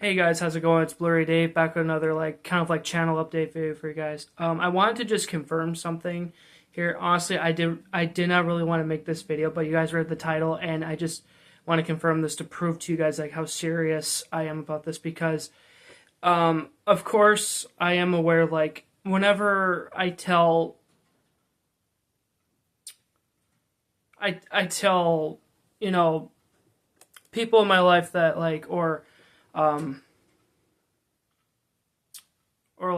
Hey guys, how's it going? It's Blu-rayDave back with another kind of channel update video for you guys. I wanted to just confirm something here. Honestly, I did not really want to make this video, but you guys read the title and I just want to confirm this to prove to you guys like how serious I am about this because of course I am aware like whenever I tell you know people in my life that um or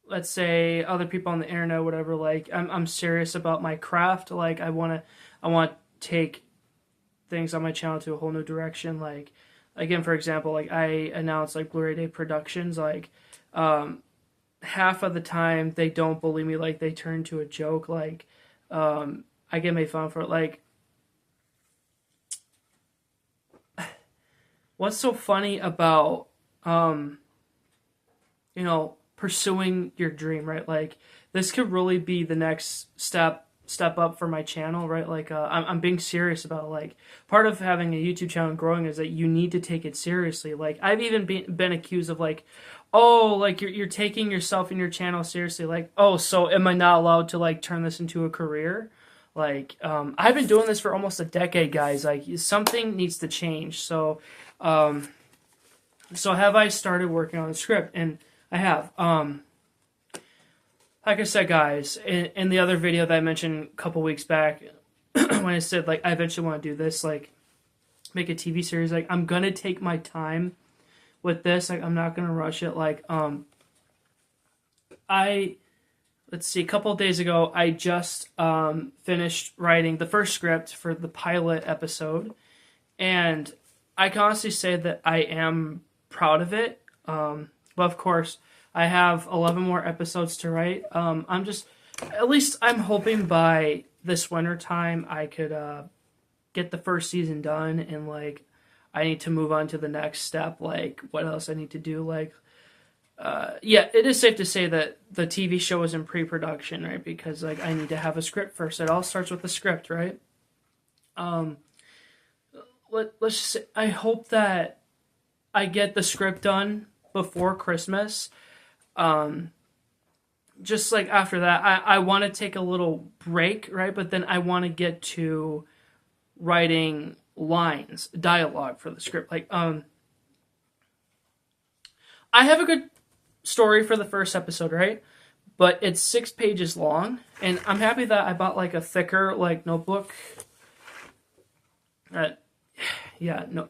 let's say other people on the internet, whatever, like I'm serious about my craft. Like I want to take things on my channel to a whole new direction. Like again, for example, like I announced like Blu-ray Day Productions, um half of the time they don't believe me, like they turn to a joke. I get made fun for it. Like what's so funny about um pursuing your dream, right? Like this could really be the next step up for my channel, right? I'm being serious about it. Like part of having a YouTube channel and growing is that you need to take it seriously. Like I've even been accused of like, oh, like you're taking yourself and your channel seriously. Like, oh, so am I not allowed to like turn this into a career? I've been doing this for almost a decade, guys. Like something needs to change. So have I started working on the script? And I have. Like I said, guys, in the other video that I mentioned a couple weeks back, when I said like I eventually want to do this, like make a TV series, like I'm gonna take my time with this. Like I'm not gonna rush it. I let's see, a couple of days ago, I just finished writing the first script for the pilot episode, and I can honestly say that I am proud of it. But of course, I have 11 more episodes to write. At least I'm hoping by this winter time I could get the first season done, and like I need to move on to the next step. Like what else I need to do? Yeah, it is safe to say that the TV show is in pre-production, right? Because like I need to have a script first. It all starts with the script, right? Um, let's just say I hope that I get the script done before Christmas. Um, just like after that, I want to take a little break, right? But then I want to get to writing lines, dialogue for the script. I have a good story for the first episode, right? But it's 6 pages long, and I'm happy that I bought like a thicker like notebook. Uh, yeah, no.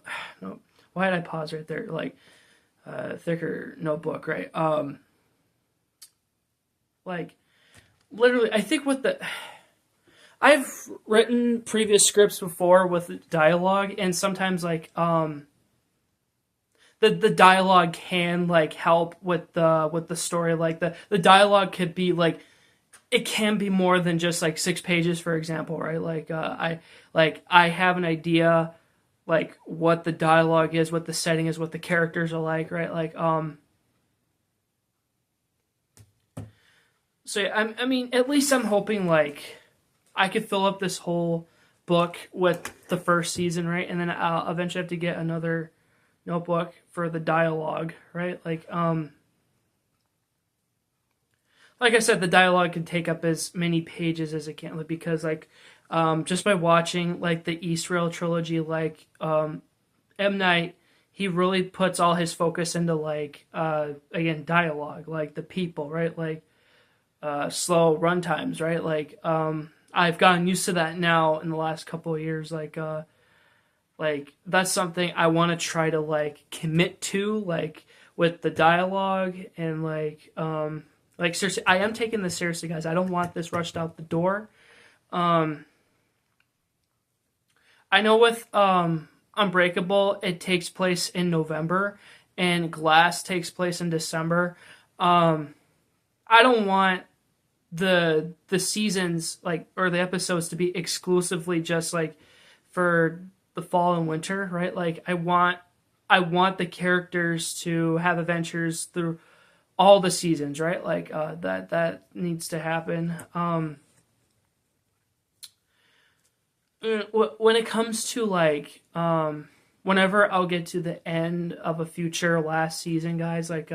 Why did I pause right there? Thicker notebook, right? Like literally, I think I've written previous scripts before with dialogue, and sometimes the dialogue can like help with the story. Like the dialogue could be like it can be more than just like 6 pages, for example, right? I have an idea like what the dialogue is, what the setting is, what the characters are like, right? So yeah, I mean, at least I'm hoping like I could fill up this whole book with the first season, right? And then I'll eventually have to get another notebook for the dialogue, right? Like I said, the dialogue can take up as many pages as it can, because just by watching like the Israel trilogy, M. Night, he really puts all his focus into again dialogue, like the people, right? Slow run times, right? I've gotten used to that now in the last couple of years. That's something I want to try to like commit to, like with the dialogue and seriously, I am taking this seriously, guys. I don't want this rushed out the door. I know with Unbreakable, it takes place in November, and Glass takes place in December. I don't want the seasons or the episodes to be exclusively just like for the fall and winter, right? I want the characters to have adventures through all the seasons, right? That needs to happen. When it comes to whenever I'll get to the end of a future last season, guys, like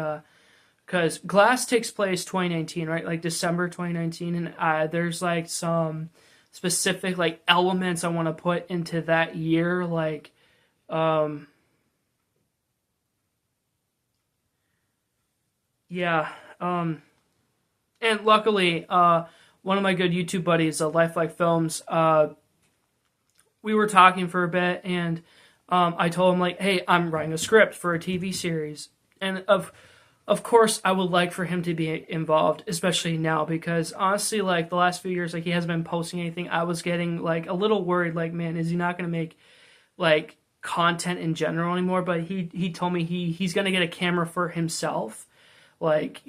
because Glass takes place 2019, right? Like December 2019, and there's like some specific like elements I want to put into that year, like yeah, and luckily, one of my good YouTube buddies, Lifelike Films, we were talking for a bit, and I told him like, hey, I'm writing a script for a TV series, and of course, I would like for him to be involved, especially now, because honestly, like the last few years, like he hasn't been posting anything. I was getting like a little worried, like, man, is he not going to make like content in general anymore? But he told me he's going to get a camera for himself. Like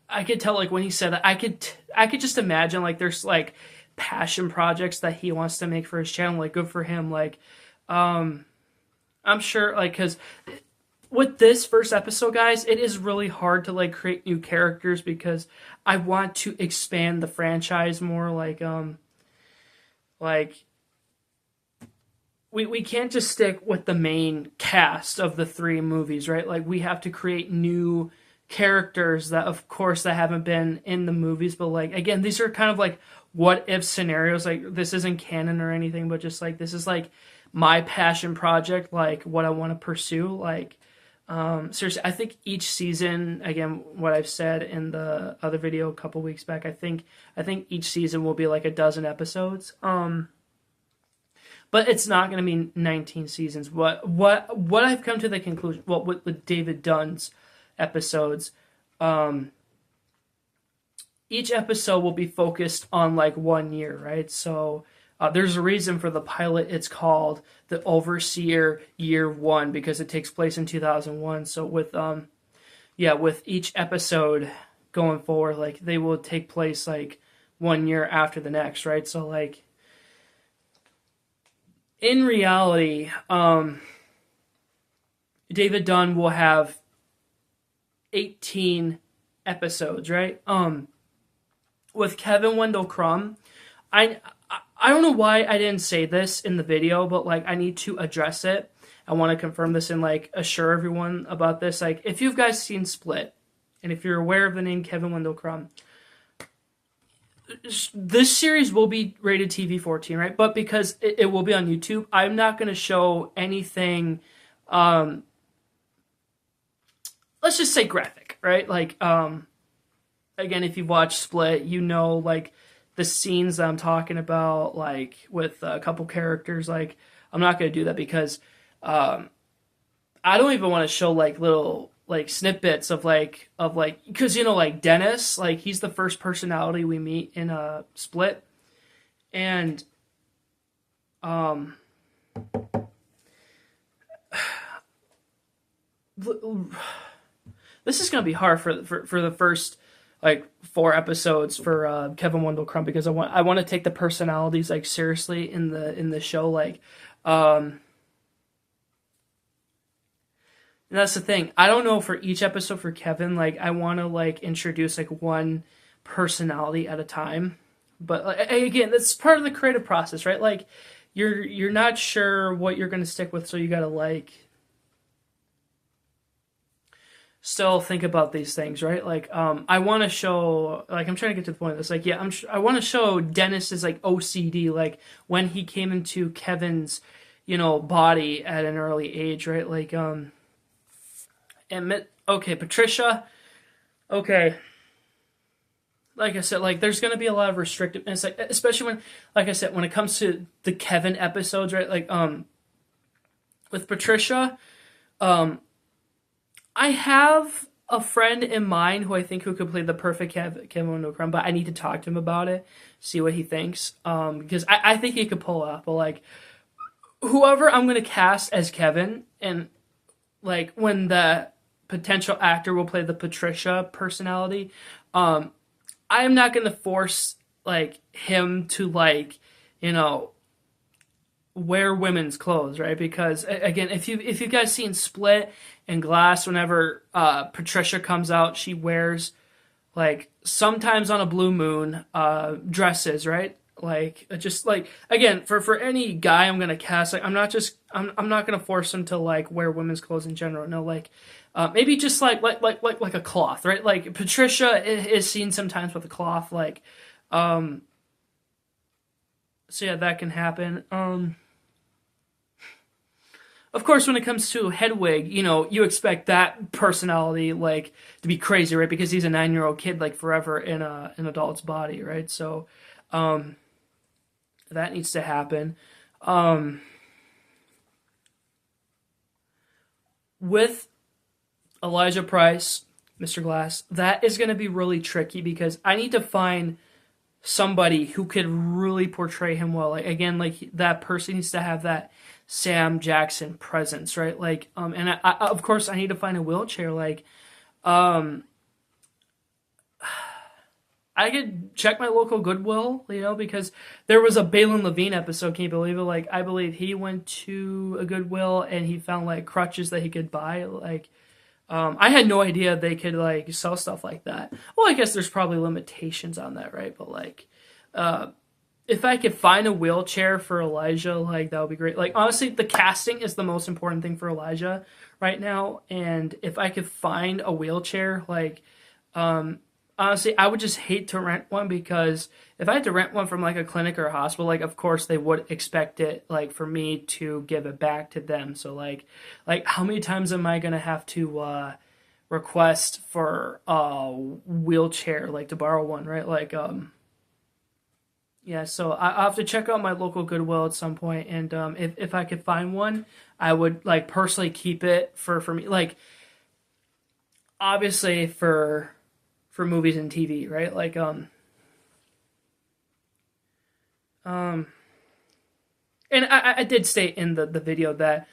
I could tell like when he said that, I could just imagine like there's like passion projects that he wants to make for his channel. Like good for him. Like I'm sure like because with this first episode, guys, it is really hard to like create new characters because I want to expand the franchise more. Like we can't just stick with the main cast of the 3 movies, right? Like we have to create new characters that, of course, that haven't been in the movies, but like again, these are kind of like what if scenarios. Like this isn't canon or anything, but just like this is like my passion project, like what I want to pursue. Like seriously, I think each season, again, what I've said in the other video a couple weeks back, I think each season will be like a dozen episodes. But it's not going to be 19 seasons. What I've come to the conclusion, well, with David Dunn's episodes, each episode will be focused on like 1 year, right? So there's a reason for the pilot. It's called The Overseer Year 1 because it takes place in 2001. So with each episode going forward, like they will take place like 1 year after the next, right? So like in reality, David Dunn will have 18 episodes, right? With Kevin Wendell Crumb, I don't know why I didn't say this in the video, but like I need to address it. I want to confirm this and like assure everyone about this. Like if you guys seen Split, and if you're aware of the name Kevin Wendell Crumb, this series will be rated TV 14, right? But because it will be on YouTube, I'm not going to show anything, let's just say graphic, right? Like, again, if you've watched Split, you know, like, the scenes that I'm talking about, like, with a couple characters, like, I'm not going to do that because, I don't even want to show, like, little, like, snippets of, because, you know, like, Dennis, like, he's the first personality we meet in a Split, and, this is going to be hard for the first, like, 4 episodes for Kevin Wendell Crumb because I want to take the personalities like seriously in the show, like, and that's the thing. I don't know for each episode for Kevin, like I want to like introduce like one personality at a time, but like, again, that's part of the creative process, right? Like you're not sure what you're going to stick with, so you got to like still think about these things, right? Like, I want to show, like, I'm trying to get to the point of this. Like, yeah, I want to show Dennis's, like, OCD, like, when he came into Kevin's, you know, body at an early age, right? Like, okay, Patricia, okay. Like I said, like, there's going to be a lot of restrictiveness, like, especially when, like I said, when it comes to the Kevin episodes, right? Like, with Patricia, I have a friend in mind who I think who could play the perfect Kevin Wendell Crumb, but I need to talk to him about it, see what he thinks, because I think he could pull it off. But like, whoever I'm gonna cast as Kevin, and like when the potential actor will play the Patricia personality, I am not gonna force like him to like, you know, wear women's clothes, right? Because again, if you guys seen Split and Glass, whenever Patricia comes out, she wears like sometimes on a blue moon dresses, right? Like just like again for any guy I'm gonna cast, like I'm not gonna force him to like wear women's clothes in general. No, like maybe just like a cloth, right? Like Patricia is seen sometimes with a cloth, like so yeah, that can happen. Of course, when it comes to Hedwig, you know, you expect that personality like to be crazy, right? Because he's a 9-year-old kid, like forever in an adult's body, right? So, that needs to happen. Um, with Elijah Price, Mr. Glass, that is going to be really tricky because I need to find somebody who could really portray him well. Like again, like that person needs to have that Sam Jackson presence, right? Like, and I of course I need to find a wheelchair. Like, um, I could check my local Goodwill, you know, because there was a Balin Levine episode. Can you believe it? Like, I believe he went to a Goodwill and he found like crutches that he could buy. Like, I had no idea they could like sell stuff like that. Well, I guess there's probably limitations on that, right? But like, if I could find a wheelchair for Elijah, like that would be great. Like honestly, the casting is the most important thing for Elijah right now. And if I could find a wheelchair, like, honestly, I would just hate to rent one because if I had to rent one from like a clinic or a hospital, like of course they would expect it like for me to give it back to them. So like how many times am I gonna have to request for a wheelchair, like to borrow one, right? Like yeah, so I'll have to check out my local Goodwill at some point, and if I could find one, I would like personally keep it for me, like obviously for movies and TV, right? Like and I did state in the video that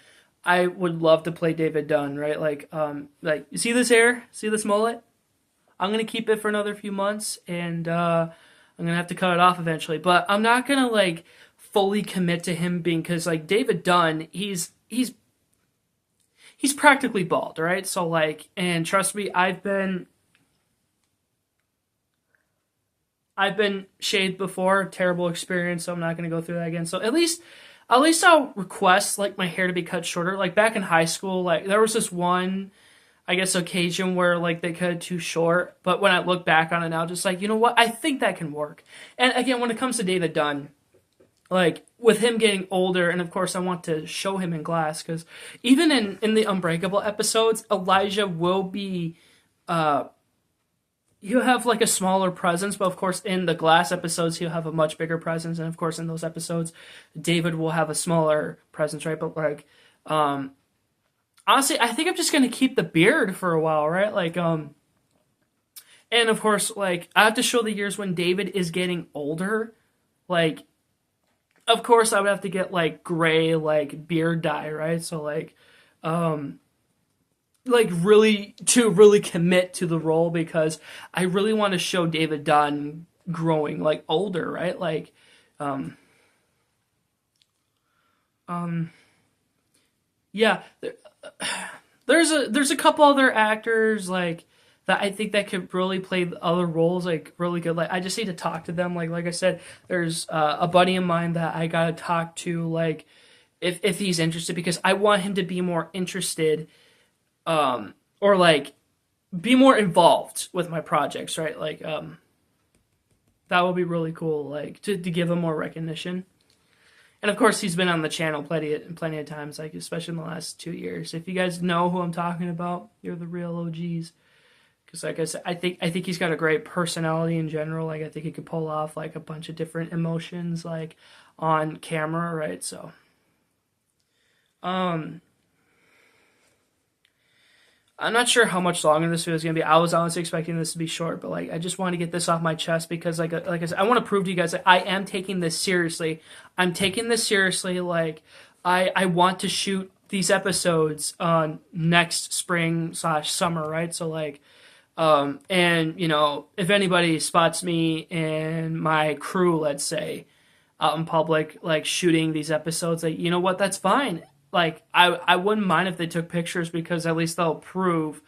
I would love to play David Dunn, right? Like you see this hair, see this mullet? I'm gonna keep it for another few months, and I'm gonna have to cut it off eventually. But I'm not gonna like fully commit to him being, because like David Dunn, he's practically bald, right? So like, and trust me, I've been shaved before, terrible experience, so I'm not gonna go through that again. So at least I'll request like my hair to be cut shorter. Like back in high school, like there was this one, I guess, occasion where like they cut it too short. But when I look back on it now, just like, you know what, I think that can work. And again, when it comes to David Dunn, like with him getting older, and of course I want to show him in Glass, because even in the Unbreakable episodes, Elijah will be he'll have like a smaller presence, but of course in the Glass episodes he'll have a much bigger presence, and of course in those episodes David will have a smaller presence, right? But like honestly, I think I'm just gonna keep the beard for a while, right? Like and of course like I have to show the years when David is getting older. Like of course I would have to get like gray like beard dye, right? So like really commit to the role, because I really want to show David Dunn growing like older, right? Like yeah, there's a couple other actors like that I think that could really play the other roles like really good. Like I just need to talk to them. Like I said, there's a buddy of mine that I gotta talk to, like if he's interested, because I want him to be more interested, or like be more involved with my projects, right? Like that would be really cool, like to give him more recognition. And of course he's been on the channel plenty of times, like especially in the last 2 years. If you guys know who I'm talking about, you're the real OGs. Because like I said, I think he's got a great personality in general. Like I think he could pull off like a bunch of different emotions like on camera, right? So I'm not sure how much longer this video is gonna be. I was honestly expecting this to be short, but like I just want to get this off my chest, because like I said, I want to prove to you guys that I am taking this seriously. I'm taking this seriously. Like I want to shoot these episodes next spring/summer, right? So like and you know, if anybody spots me and my crew, let's say, out in public like shooting these episodes, like, you know what, that's fine. Like I wouldn't mind if they took pictures, because at least they'll prove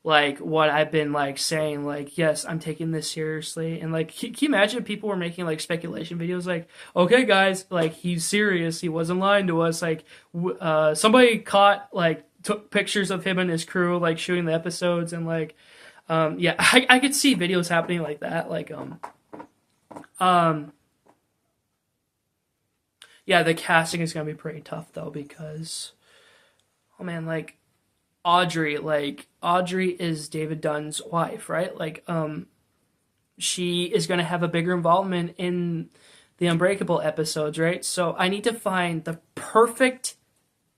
like what I've been like saying, like, yes, I'm taking this seriously. And like, can you imagine if people were making like speculation videos like, okay guys, like he's serious, he wasn't lying to us, like somebody caught like took pictures of him and his crew like shooting the episodes, and like yeah, I could see videos happening like that, like um yeah, the casting is gonna be pretty tough though, because oh man, Audrey is David Dunn's wife, right? Like she is gonna have a bigger involvement in the Unbreakable episodes, right? So I need to find the perfect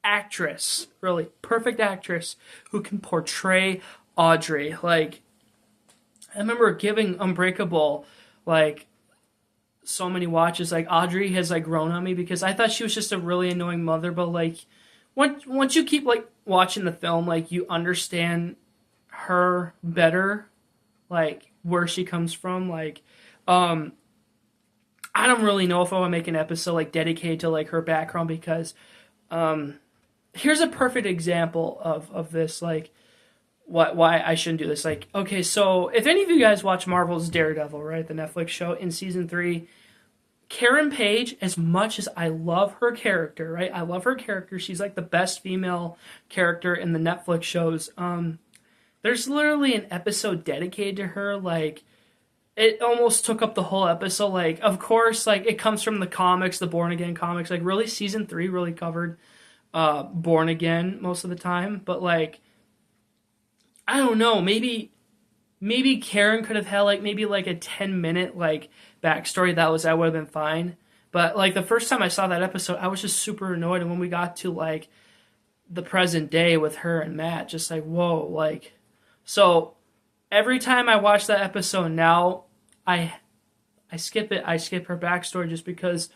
actress, really perfect actress who can portray Audrey. Like I remember giving Unbreakable like so many watches. Like Audrey has like grown on me because I thought she was just a really annoying mother, but like once you keep like watching the film, like you understand her better, like where she comes from. Like I don't really know if I want to make an episode like dedicated to like her background, because here's a perfect example of this, like why I shouldn't do this. Like, okay, so if any of you guys watch Marvel's Daredevil, right, the Netflix show, in season 3, Karen Page, as much as I love her character, right, I love her character, she's like the best female character in the Netflix shows. There's literally an episode dedicated to her. Like it almost took up the whole episode. Like, of course, like it comes from the comics, the Born Again comics. Like really season 3 really covered Born Again most of the time, but like I don't know, maybe Karen could have had like maybe like a 10-minute like backstory. That would have been fine. But like the first time I saw that episode, I was just super annoyed. And when we got to like the present day with her and Matt, just like whoa, like so every time I watch that episode now, I skip it. I skip her backstory just because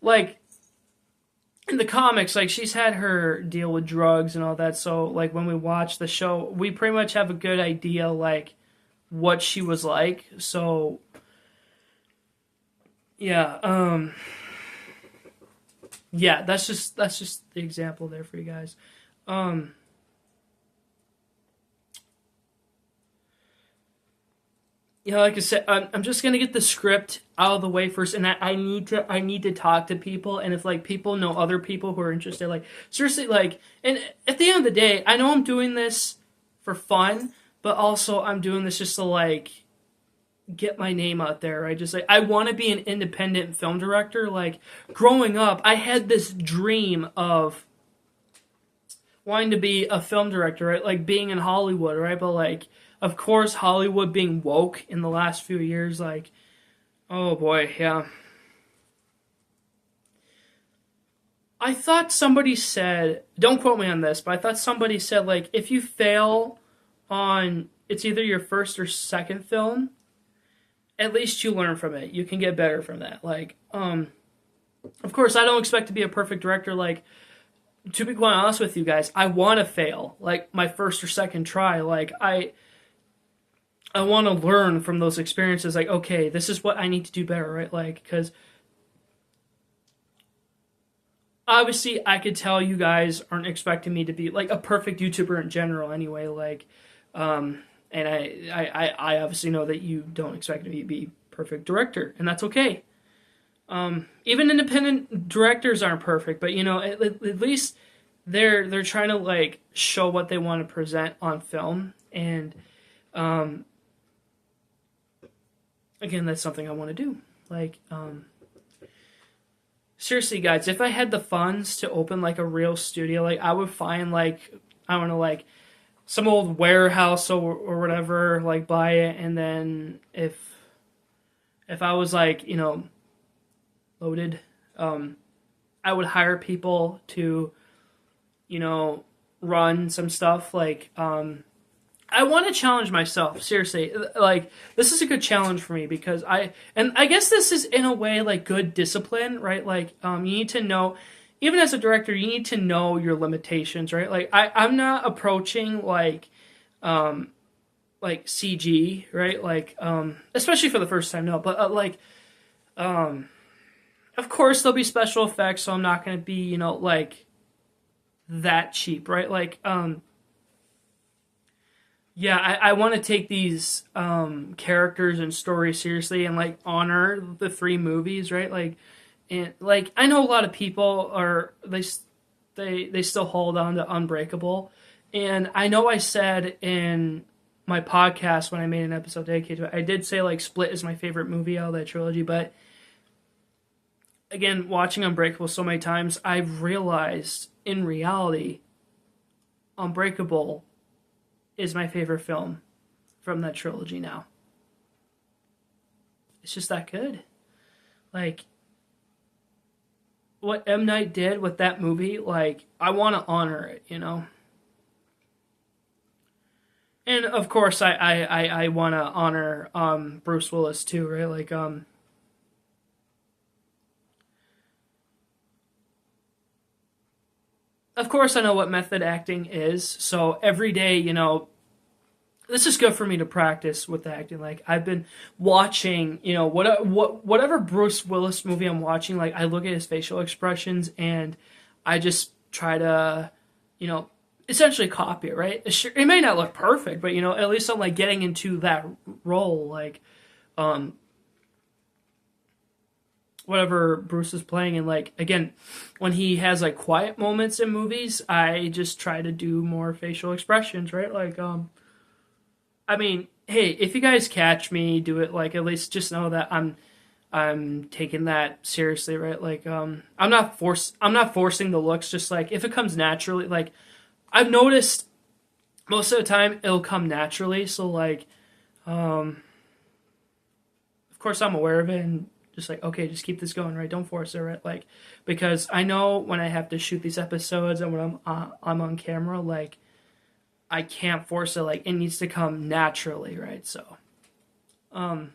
like in the comics, like she's had her deal with drugs and all that. So like when we watch the show, we pretty much have a good idea like what she was like. So yeah, yeah, that's just the example there for you guys. You know, like I said, I'm just gonna get the script out of the way first, and I need to talk to people, and if like people know other people who are interested, like seriously, like, and at the end of the day, I know I'm doing this for fun, but also I'm doing this just to like get my name out there. Right? Just like I want to be an independent film director. Like growing up, I had this dream of wanting to be a film director, right? Like being in Hollywood, right? But like of course, Hollywood being woke in the last few years, like, oh boy, yeah. I thought somebody said, don't quote me on this, but I thought somebody said, like, if you fail on, it's either your first or second film, at least you learn from it. You can get better from that. Like, of course, I don't expect to be a perfect director. Like, to be quite honest with you guys, I want to fail, like, my first or second try. Like, I want to learn from those experiences. Like, okay, this is what I need to do better, right? Like, because obviously I could tell you guys aren't expecting me to be like a perfect YouTuber in general anyway. Like, and I obviously know that you don't expect me to be perfect director, and that's okay. Even independent directors aren't perfect, but you know, at least they're trying to like show what they want to present on film, and again, that's something I want to do. Like, seriously, guys, if I had the funds to open like a real studio, like I would find like, I don't know, like some old warehouse or whatever, like buy it, and then if I was like, you know, loaded, I would hire people to, you know, run some stuff. Like, I want to challenge myself, seriously. Like, this is a good challenge for me because I guess this is in a way like good discipline, right? Like, you need to know, even as a director, you need to know your limitations, right? Like, I'm not approaching like CG, right? Like, especially for the first time, no. But of course there'll be special effects, so I'm not going to be, you know, like that cheap, right? Like, yeah, I want to take these characters and stories seriously and like honor the three movies, right? Like, and like I know a lot of people are they still hold on to Unbreakable, and I know I said in my podcast when I made an episode dedicated to it, I did say like Split is my favorite movie out of that trilogy, but again, watching Unbreakable so many times, I've realized in reality, Unbreakable is my favorite film from that trilogy now. It's just that good. Like, what M. Night did with that movie, like, I want to honor it, you know? And of course, I want to honor Bruce Willis too, right? Like, of course, I know what method acting is, so every day, you know, this is good for me to practice with acting. Like I've been watching, you know, whatever Bruce Willis movie I'm watching, like I look at his facial expressions and I just try to, you know, essentially copy it. Right? It may not look perfect, but you know, at least I'm like getting into that role, like um, whatever Bruce is playing. And like again, when he has like quiet moments in movies, I just try to do more facial expressions. Right? Like I mean, hey, if you guys catch me do it, like at least just know that I'm taking that seriously, right? Like I'm not forcing the looks, just like if it comes naturally, like I've noticed most of the time it'll come naturally. So like of course I'm aware of it and just like okay, just keep this going, right? Don't force it, right? Like because I know when I have to shoot these episodes and when I'm on camera, like I can't force it, like it needs to come naturally, right? So um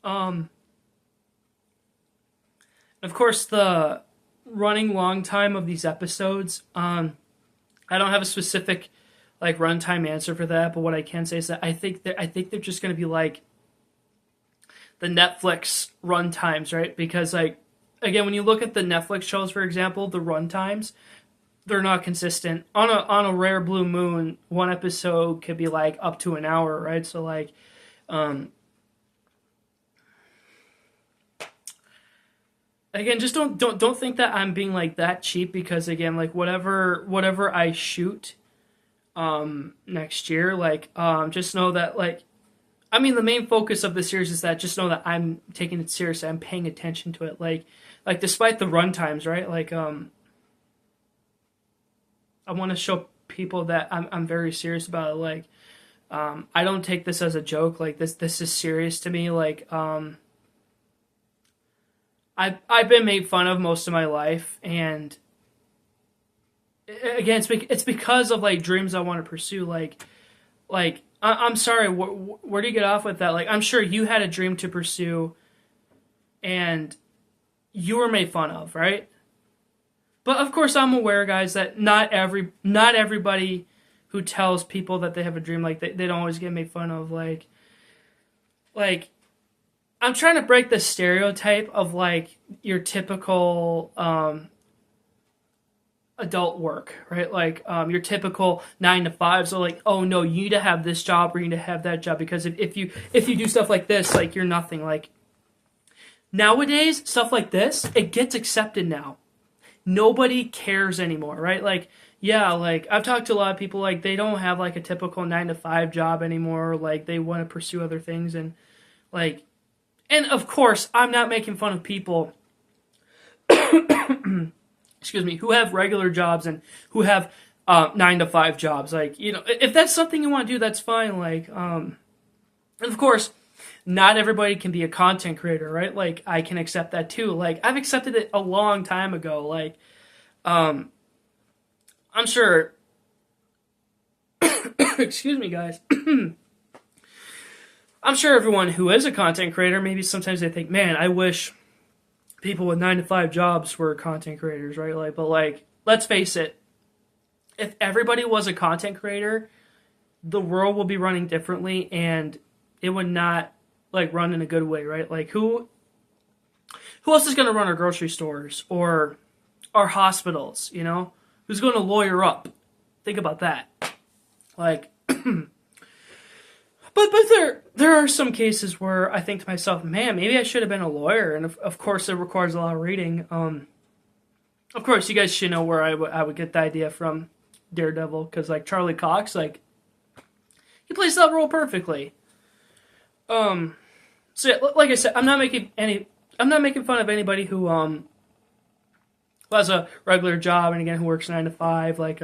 um of course the running long time of these episodes, I don't have a specific like runtime answer for that, but what I can say is that I think they're just gonna be like the Netflix run times, right? Because like again, when you look at the Netflix shows, for example, the run times, they're not consistent. On a rare blue moon, one episode could be like up to an hour, right? So like um again, just don't think that I'm being like that cheap because again, like whatever I shoot next year, like just know that like I mean the main focus of the series is that just know that I'm taking it seriously. I'm paying attention to it. Like despite the run times, right? Like I want to show people that I'm very serious about it. Like I don't take this as a joke. Like this is serious to me. Like I've been made fun of most of my life, and again, it's because of like dreams I want to pursue. Like I'm sorry, where do you get off with that? Like I'm sure you had a dream to pursue, and you were made fun of, right? But of course, I'm aware, guys, that not everybody who tells people that they have a dream like they don't always get made fun of. Like I'm trying to break the stereotype of like your typical adult work, right? Like your typical 9 to 5. So like, oh no, you need to have this job or you need to have that job because if you do stuff like this, like you're nothing. Like nowadays, stuff like this, it gets accepted now. Nobody cares anymore, right? Like yeah, like I've talked to a lot of people like they don't have like a typical 9 to 5 job anymore. Like they want to pursue other things and like and of course I'm not making fun of people excuse me, who have regular jobs and who have 9 to 5 jobs. Like, you know, if that's something you want to do, that's fine. Like, and of course, not everybody can be a content creator, right? Like, I can accept that too. Like, I've accepted it a long time ago. Like, I'm sure, excuse me, guys. I'm sure everyone who is a content creator, maybe sometimes they think, man, I wish people with 9 to 5 jobs were content creators, right? Like, but like, let's face it, if everybody was a content creator, the world will be running differently, and it would not like run in a good way, right? Like, who else is going to run our grocery stores or our hospitals? You know, who's going to lawyer up. Think about that. Like, but there are some cases where I think to myself, man, maybe I should have been a lawyer, and of course it requires a lot of reading. Of course, you guys should know where I would get the idea from Daredevil, because like Charlie Cox, like he plays that role perfectly. So yeah, like I said, I'm not making fun of anybody who has a regular job and again who works 9 to 5. Like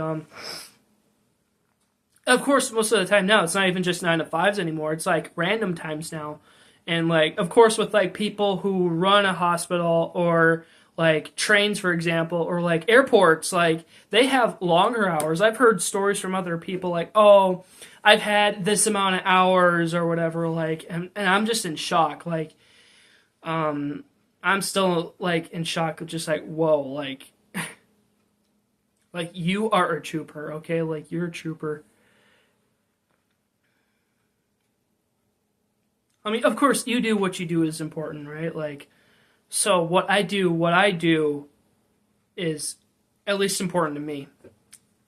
of course, most of the time now, it's not even just 9 to 5s anymore. It's like random times now. And like, of course, with like people who run a hospital or like trains, for example, or like airports, like they have longer hours. I've heard stories from other people like, oh, I've had this amount of hours or whatever. Like, and I'm just in shock. Like, I'm still like in shock of just like, whoa, like, like you are a trooper, okay? Like you're a trooper. I mean, of course, you do what you do is important, right? Like, so what I do is at least important to me.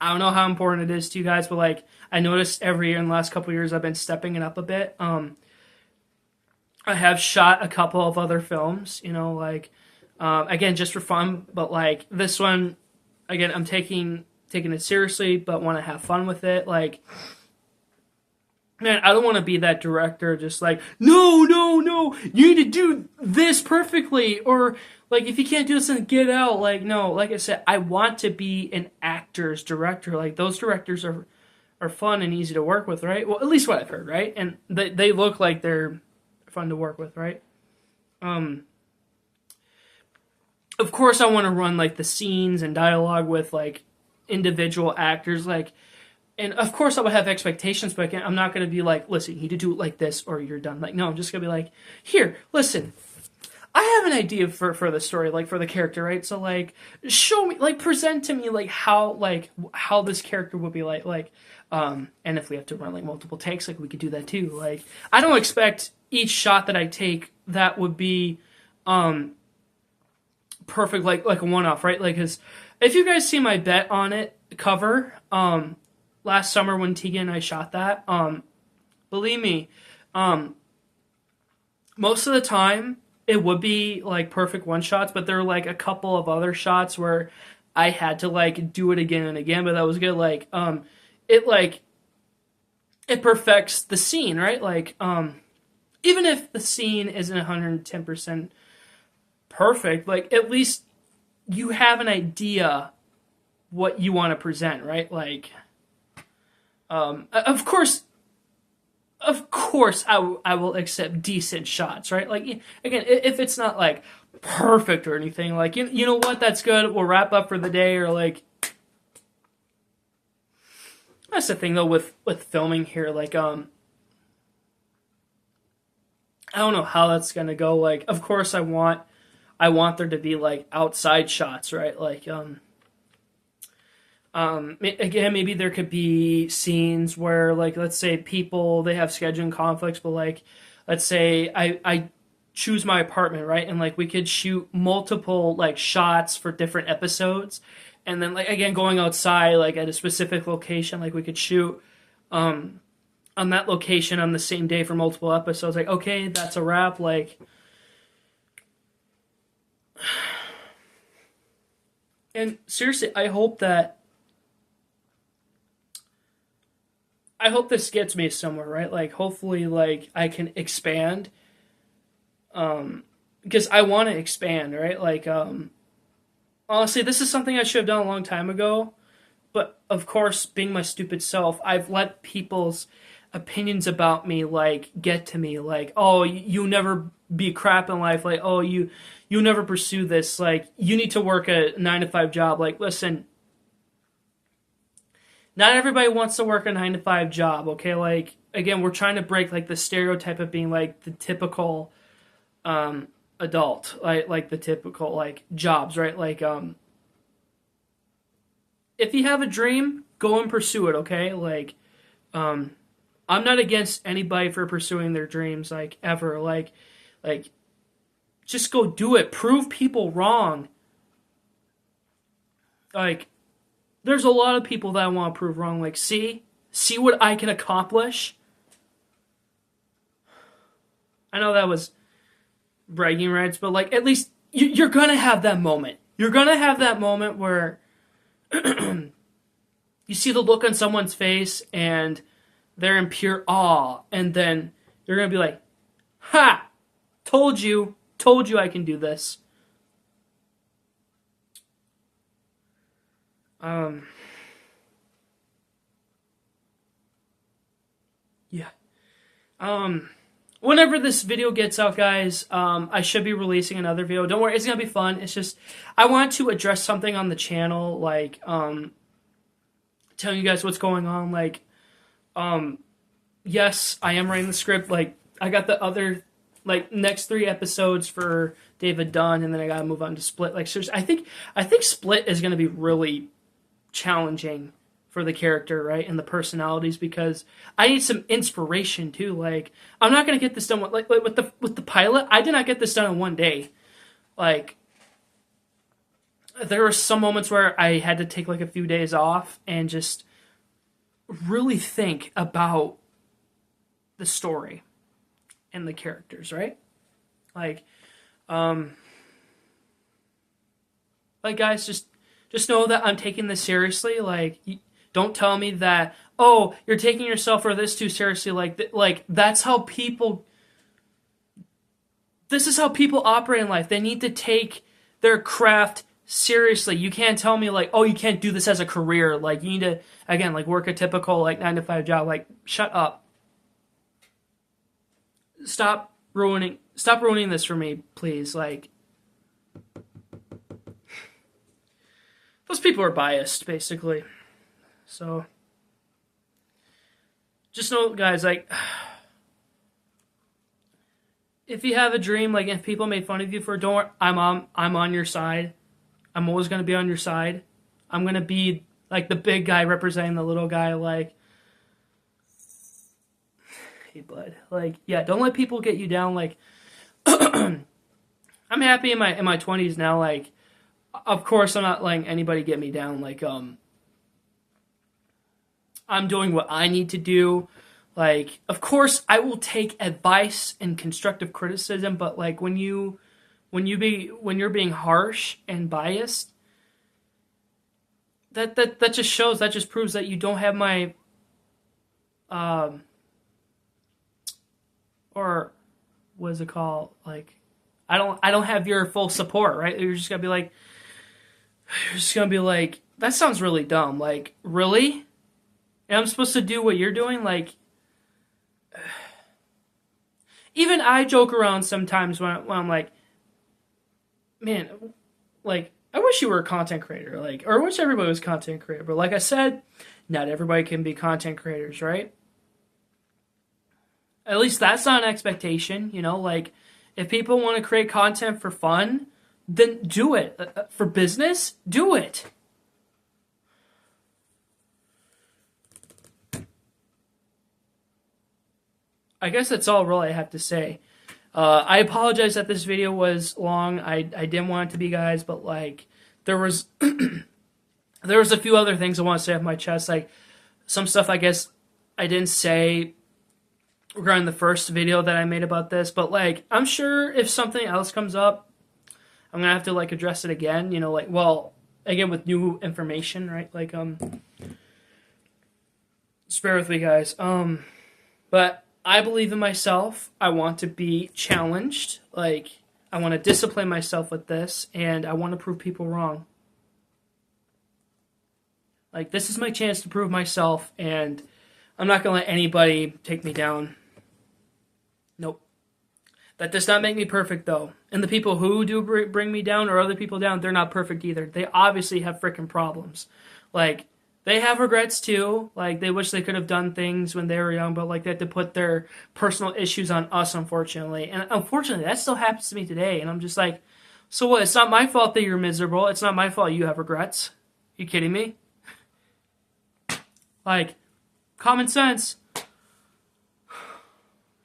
I don't know how important it is to you guys, but like, I noticed every year in the last couple of years, I've been stepping it up a bit. I have shot a couple of other films, you know, like, again, just for fun, but like this one, again, I'm taking it seriously, but want to have fun with it. Like, man, I don't want to be that director just like, no, you need to do this perfectly. Or, like, if you can't do this, then get out. Like, no, like I said, I want to be an actor's director. Like, those directors are fun and easy to work with, right? Well, at least what I've heard, right? And they look like they're fun to work with, right? Of course, I want to run, like, the scenes and dialogue with, like, individual actors, like, and of course I would have expectations, but again, I'm not going to be like, listen, you need to do it like this or you're done. Like, no, I'm just going to be like, here, listen, I have an idea for the story, like for the character, right? So like, show me, like present to me like how this character would be like, and if we have to run like multiple takes, like we could do that too. Like, I don't expect each shot that I take that would be, perfect, like a one-off, right? Like, cause if you guys see my Bet on It cover, last summer when Tegan and I shot that, believe me, most of the time it would be like perfect one shots, but there were like a couple of other shots where I had to like do it again and again, but that was good. Like, it perfects the scene, right? Like, even if the scene isn't 110% perfect, like at least you have an idea what you want to present, right? Like, of course, I will accept decent shots, right? Like, again, if it's not like perfect or anything, like, you know what, that's good. We'll wrap up for the day, or like, that's the thing though with filming here. Like, I don't know how that's gonna go. Like, of course, I want there to be like outside shots, right? Like, again, maybe there could be scenes where, like, let's say people, they have scheduling conflicts, but like, let's say I choose my apartment, right? And like, we could shoot multiple like shots for different episodes. And then like, again, going outside, like at a specific location, like we could shoot, on that location on the same day for multiple episodes. Like, okay, that's a wrap. Like, and seriously, I hope this gets me somewhere, right? Like, hopefully, like, I can expand, because I want to expand, right? Like, honestly, this is something I should have done a long time ago, but, of course, being my stupid self, I've let people's opinions about me, like, get to me, like, oh, you never be crap in life, like, oh, you never pursue this, like, you need to work a 9 to 5 job. Like, listen, not everybody wants to work a 9 to 5 job, okay? Like, again, we're trying to break like the stereotype of being like the typical adult, like the typical like jobs, right? Like, if you have a dream, go and pursue it, okay? Like, I'm not against anybody for pursuing their dreams, like, ever. Like just go do it. Prove people wrong. Like, there's a lot of people that I want to prove wrong. Like, see what I can accomplish. I know that was bragging rights, but like, at least you're gonna have that moment. You're gonna have that moment where you see the look on someone's face and they're in pure awe, and then you're gonna be like, "Ha! Told you I can do this." Yeah. Whenever this video gets out, guys, I should be releasing another video. Don't worry, it's gonna be fun. It's just I want to address something on the channel, like telling you guys what's going on. Like, yes, I am writing the script. Like, I got the other next 3 episodes for David done, and then I gotta move on to Split. Like, seriously, I think Split is gonna be really challenging for the character, right, and the personalities, because I need some inspiration too. Like, I'm not gonna get this done with the pilot. I did not get this done in one day. Like, there were some moments where I had to take like a few days off and just really think about the story and the characters, right? Like guys, just know that I'm taking this seriously. Like, don't tell me that, oh, you're taking yourself or this too seriously. Like that's how people. This is how people operate in life. They need to take their craft seriously. You can't tell me like, oh, you can't do this as a career. Like, you need to, again, like, work a typical like 9-to-5 job. Like, shut up. Stop ruining this for me, please. Like, those people are biased, basically. So, just know, guys, like, if you have a dream, like, if people made fun of you for it, don't worry, I'm on your side. I'm always going to be on your side. I'm going to be, like, the big guy representing the little guy, like, hey, bud. Like, yeah, don't let people get you down. Like, I'm happy in my 20s now. Like, of course, I'm not letting anybody get me down. Like, I'm doing what I need to do. Like, of course, I will take advice and constructive criticism, but like, when you're being harsh and biased, that just shows, that just proves that you don't have my or what is it called? Like, I don't have your full support, right? You're just gonna be like, that sounds really dumb. Like, really? And I'm supposed to do what you're doing? Like, even I joke around sometimes when I'm like, man, like, I wish you were a content creator, like, or I wish everybody was a content creator. But like I said, not everybody can be content creators, right? At least that's not an expectation, you know? Like, if people want to create content for fun, then do it. For business, do it. I guess that's all really I have to say. I apologize that this video was long. I didn't want it to be, guys, but like, there was there was a few other things I want to say off my chest. Like, some stuff I guess I didn't say regarding the first video that I made about this, but like, I'm sure if something else comes up, I'm gonna have to like address it again. You know, like, well, again with new information, right? Like, just bear with me, guys. But I believe in myself. I want to be challenged. Like, I want to discipline myself with this, and I want to prove people wrong. Like, this is my chance to prove myself, and I'm not going to let anybody take me down. Nope. That does not make me perfect, though. And the people who do bring me down or other people down, they're not perfect either. They obviously have freaking problems. Like, they have regrets too. Like, they wish they could have done things when they were young, but like, they had to put their personal issues on us, unfortunately. And unfortunately, that still happens to me today. And I'm just like, so what? It's not my fault that you're miserable. It's not my fault you have regrets. You kidding me? Like, common sense.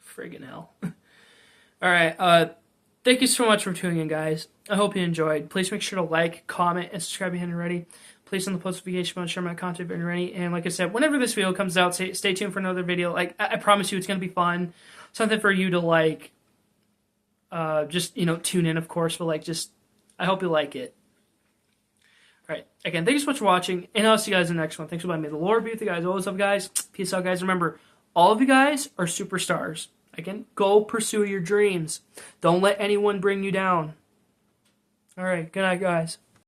Friggin' hell. Alright, thank you so much for tuning in, guys. I hope you enjoyed. Please make sure to like, comment, and subscribe if you haven't already. place on the post notification bell, share my content when you're ready. And like I said, whenever this video comes out, stay tuned for another video. Like, I promise you it's going to be fun. Something for you to, like, just, you know, tune in, of course, but, like, just, I hope you like it. All right. Again, thank you so much for watching, and I'll see you guys in the next one. Thanks for letting me. The Lord be with you guys. Always love, guys. Peace out, guys. Remember, all of you guys are superstars. Again, go pursue your dreams. Don't let anyone bring you down. All right. Good night, guys.